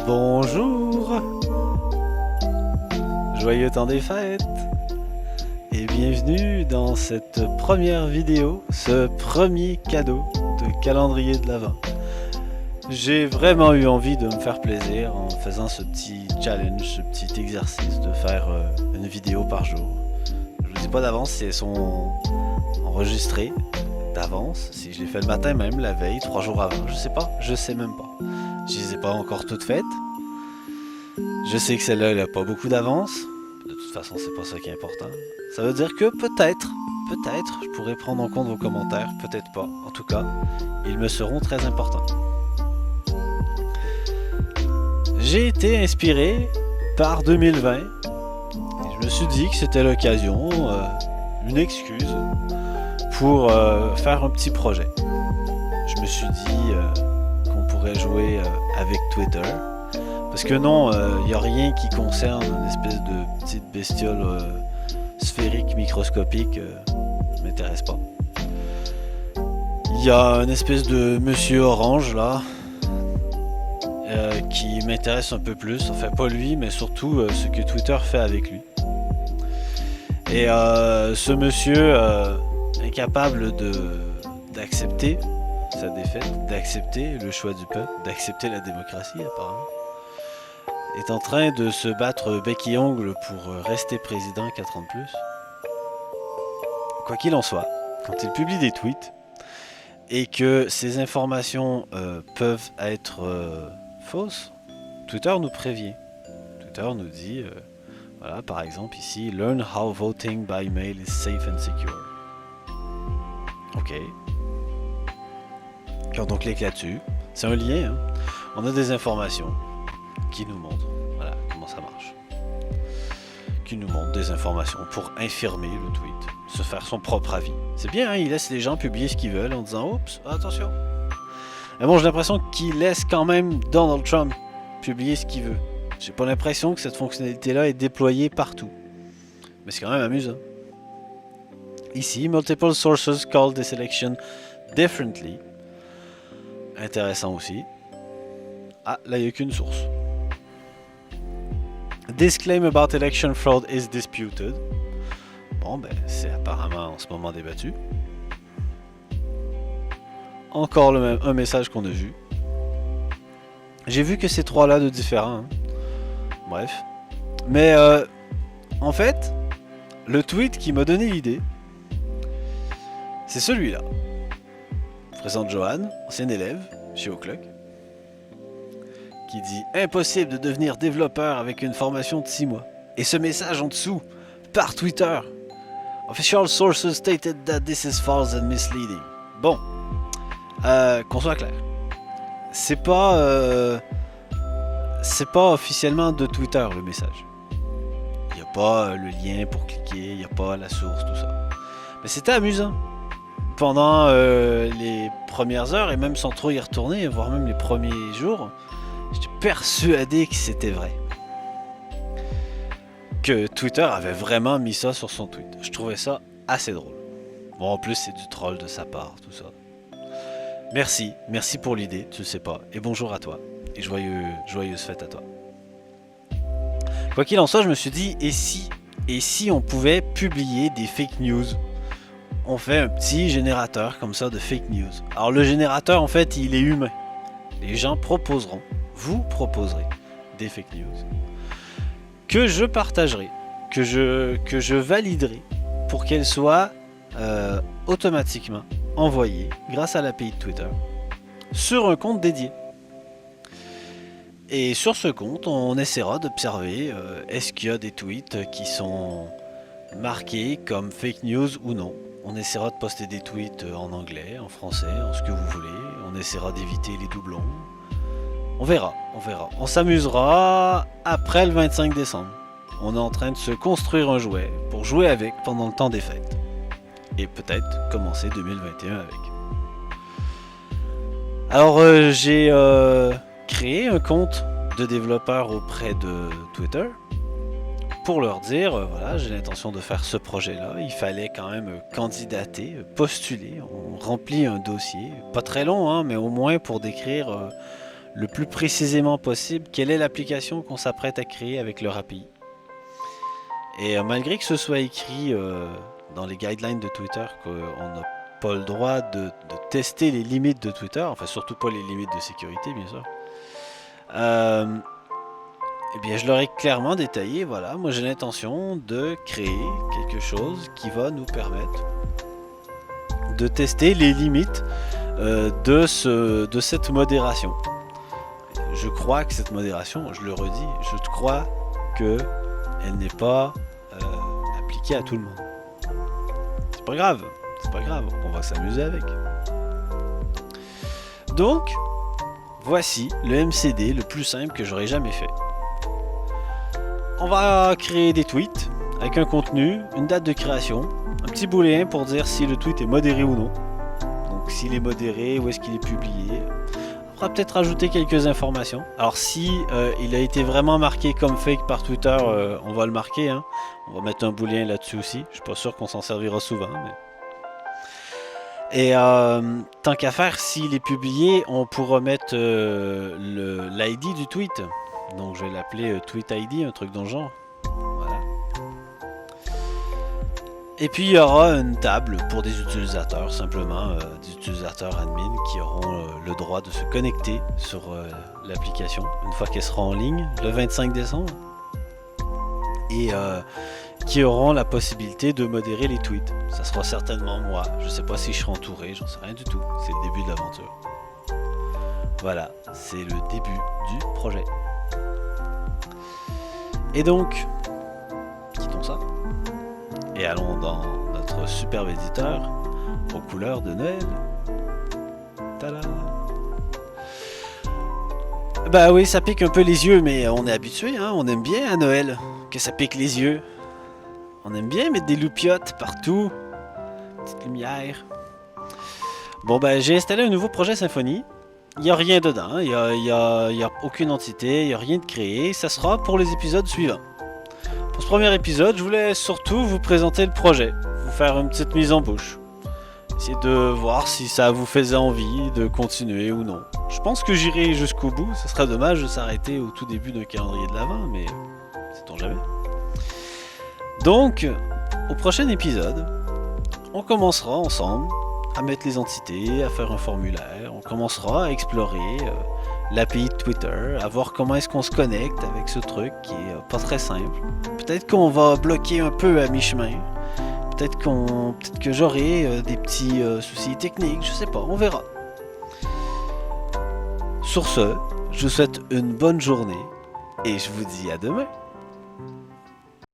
Bonjour, joyeux temps des fêtes et bienvenue dans cette première vidéo, ce premier cadeau de calendrier de l'Avent. J'ai vraiment eu envie de me faire plaisir en faisant ce petit challenge, ce petit exercice de faire une vidéo par jour. Je vous dis pas d'avance si elles sont enregistrées d'avance, si je les fais le matin même, la veille, 3 jours avant, je sais pas, je sais même pas. Je les ai pas encore toutes faites. Je sais que celle-là, elle a pas beaucoup d'avance. De toute façon, c'est pas ça qui est important. Ça veut dire que peut-être, je pourrais prendre en compte vos commentaires, peut-être pas. En tout cas, ils me seront très importants. J'ai été inspiré par 2020. Et je me suis dit que c'était l'occasion, une excuse, pour faire un petit projet. Je me suis dit qu'on pourrait jouer avec Twitter. Parce que non, il n'y a rien qui concerne une espèce de petite bestiole sphérique, microscopique, m'intéresse pas. Il y a une espèce de monsieur orange là, qui m'intéresse un peu plus. Enfin, pas lui, mais surtout ce que Twitter fait avec lui. Et ce monsieur incapable d'accepter sa défaite, d'accepter le choix du peuple, d'accepter la démocratie apparemment, est en train de se battre bec et ongle pour rester président 4 ans de plus. Quoi qu'il en soit, quand il publie des tweets et que ces informations peuvent être fausses, Twitter nous prévient. Twitter nous dit, voilà, par exemple ici, Learn how voting by mail is safe and secure. Ok. Quand on clique là-dessus, c'est un lien, hein. On a des informations qui nous montre, voilà comment ça marche, qui nous montre des informations pour infirmer le tweet, se faire son propre avis. C'est bien, hein, il laisse les gens publier ce qu'ils veulent en disant oups, attention. Mais bon, j'ai l'impression qu'il laisse quand même Donald Trump publier ce qu'il veut. J'ai pas l'impression que cette fonctionnalité-là est déployée partout. Mais c'est quand même amusant. Ici, multiple sources call this election differently. Intéressant aussi. Ah, là il n'y a qu'une source. This claim about election fraud is disputed. Bon, ben, c'est apparemment en ce moment débattu. Encore un message qu'on a vu. J'ai vu que ces trois-là de différents. Hein. Bref. Mais, en fait, le tweet qui m'a donné l'idée, c'est celui-là. Je présente Johan, ancien élève chez O'Clock, qui dit « Impossible de devenir développeur avec une formation de 6 mois. » Et ce message en dessous, par Twitter. « Official sources stated that this is false and misleading. » Bon, qu'on soit clair. C'est pas officiellement de Twitter le message. Il n'y a pas le lien pour cliquer, il n'y a pas la source, tout ça. Mais c'était amusant. Pendant les premières heures, et même sans trop y retourner, voire même les premiers jours, j'étais persuadé que c'était vrai. Que Twitter avait vraiment mis ça sur son tweet. Je trouvais ça assez drôle. Bon, en plus, c'est du troll de sa part, tout ça. Merci pour l'idée, tu le sais pas. Et bonjour à toi. Et joyeuse fête à toi. Quoi qu'il en soit, je me suis dit, et si on pouvait publier des fake news? On fait un petit générateur comme ça de fake news. Alors le générateur, en fait, il est humain. Les gens proposeront, vous proposerez des fake news que je partagerai, que je validerai pour qu'elles soient automatiquement envoyées grâce à l'API de Twitter sur un compte dédié. Et sur ce compte, on essaiera d'observer est-ce qu'il y a des tweets qui sont marqués comme fake news ou non. On essaiera de poster des tweets en anglais, en français, en ce que vous voulez. On essaiera d'éviter les doublons. On verra. On s'amusera après le 25 décembre. On est en train de se construire un jouet pour jouer avec pendant le temps des fêtes. Et peut-être commencer 2021 avec. Alors j'ai créé un compte de développeur auprès de Twitter. Pour leur dire, voilà, j'ai l'intention de faire ce projet-là. Il fallait quand même candidater, postuler. On remplit un dossier, pas très long, hein, mais au moins pour décrire le plus précisément possible quelle est l'application qu'on s'apprête à créer avec leur API. Et malgré que ce soit écrit dans les guidelines de Twitter qu'on n'a pas le droit de tester les limites de Twitter, enfin surtout pas les limites de sécurité bien sûr, eh bien je leur ai clairement détaillé, voilà, moi j'ai l'intention de créer quelque chose qui va nous permettre de tester les limites de cette modération. Je crois que cette modération, je le redis, je crois qu'elle n'est pas appliquée à tout le monde. C'est pas grave, on va s'amuser avec. Donc, voici le MCD le plus simple que j'aurais jamais fait. On va créer des tweets avec un contenu, une date de création, un petit booléen pour dire si le tweet est modéré ou non. Donc s'il est modéré, où est-ce qu'il est publié. On va peut-être rajouter quelques informations. Alors si il a été vraiment marqué comme fake par Twitter, on va le marquer. Hein. On va mettre un booléen là-dessus aussi. Je suis pas sûr qu'on s'en servira souvent. Mais... Et tant qu'à faire, s'il est publié, on pourra mettre l'ID du tweet. Donc je vais l'appeler Tweet ID, un truc dans le genre. Voilà. Et puis il y aura une table pour des utilisateurs, simplement des utilisateurs admin qui auront le droit de se connecter sur l'application une fois qu'elle sera en ligne le 25 décembre. Et qui auront la possibilité de modérer les tweets. Ça sera certainement moi. Je sais pas si je serai entouré, j'en sais rien du tout. C'est le début de l'aventure. Voilà, c'est le début du projet. Et donc, quittons ça. Et allons dans notre superbe éditeur aux couleurs de Noël. Tada! Bah oui, ça pique un peu les yeux, mais on est habitué, hein, on aime bien à Noël que ça pique les yeux. On aime bien mettre des loupiottes partout. Petite lumière. Bon ben j'ai installé un nouveau projet Symfony. Il n'y a rien dedans, il n'y a aucune entité, il n'y a rien de créé. Ça sera pour les épisodes suivants. Pour ce premier épisode, je voulais surtout vous présenter le projet. Vous faire une petite mise en bouche. Essayer de voir si ça vous faisait envie de continuer ou non. Je pense que j'irai jusqu'au bout. Ce serait dommage de s'arrêter au tout début d'un calendrier de l'Avent, mais sait-on jamais. Donc, au prochain épisode, on commencera ensemble à mettre les entités, à faire un formulaire. On commencera à explorer l'API de Twitter, à voir comment est-ce qu'on se connecte avec ce truc qui est pas très simple. Peut-être qu'on va bloquer un peu à mi-chemin. Peut-être que j'aurai des petits soucis techniques, je sais pas, on verra. Sur ce, je vous souhaite une bonne journée et je vous dis à demain.